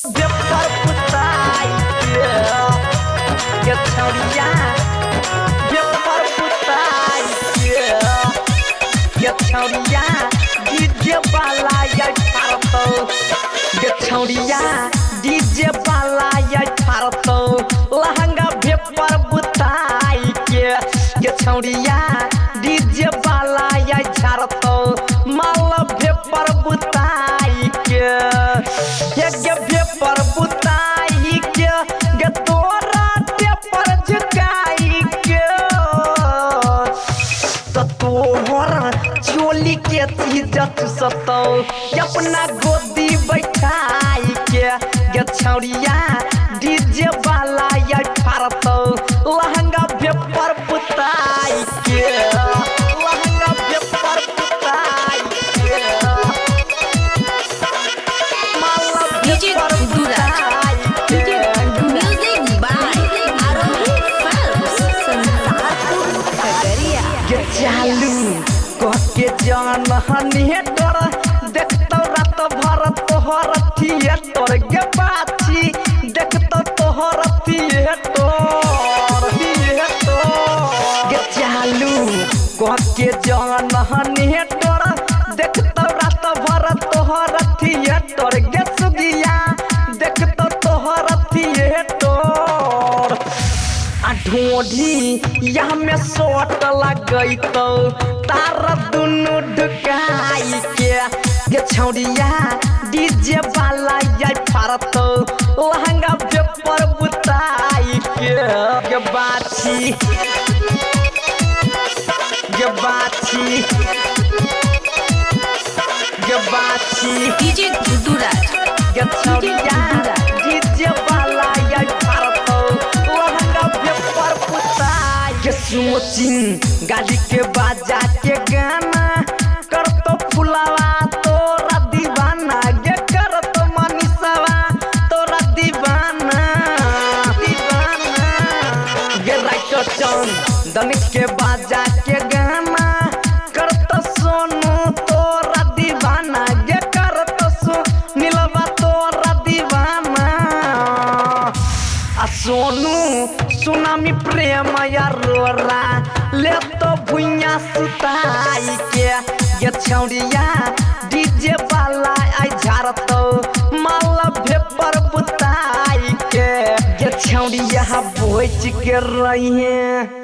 Biar putai Get chaudia Biar putai Get chaudia DJ balaya Bharato Get chaudia DJ balaya Bharato Lahanga biar putai Get chaudia DJ balaya Bharato Mala biar putai पर बुताई के गे तोरा ते पर झुकाई के तो तोहरा चोली के इज्जत सतो अपना गोदी बैठाई के गे छौरिया डीजे वाला या फारतो लहंगा पे पर बुताई के लहंगा पे पर बुताई के चालू के जान हनेटर देखतो रात भर तोहर थिएटर गे बाछी देखतो तोहर थिएटर गे चालू के जान हनेटर देखतो रात भर तोहर थिएटर गे सुगिया देखतो तोहर थिएटर ढोढ़ी यहाँ में सोट लगई तो तार दुनु ढुकाई के गे छौरिया डीजे वाला या फारतो लहंगा पे पर बुताई के गे बाछी डीजे दुदुराज गे छौरिया डीजे वाला या फारतो लहंगा पे पर बुताई के सोचिन गाड़ी के बाजा के गाना करतो फुलावा तोरा दीवाना गे करतो मनीषावा तोरा दीवाना गे राइटर चंद दनिक के बाजा के गाना करतो सोनू तोरा दीवाना गे करतो सुनीलवा तोरा दीवाना आ सोनू सुनामी प्रेम या रोरा ले तो भुइया सुताई के गे छौरिया डीजे वाला आई झारतो माला भेपर बुताई के गे छौरिया भोज के रही है।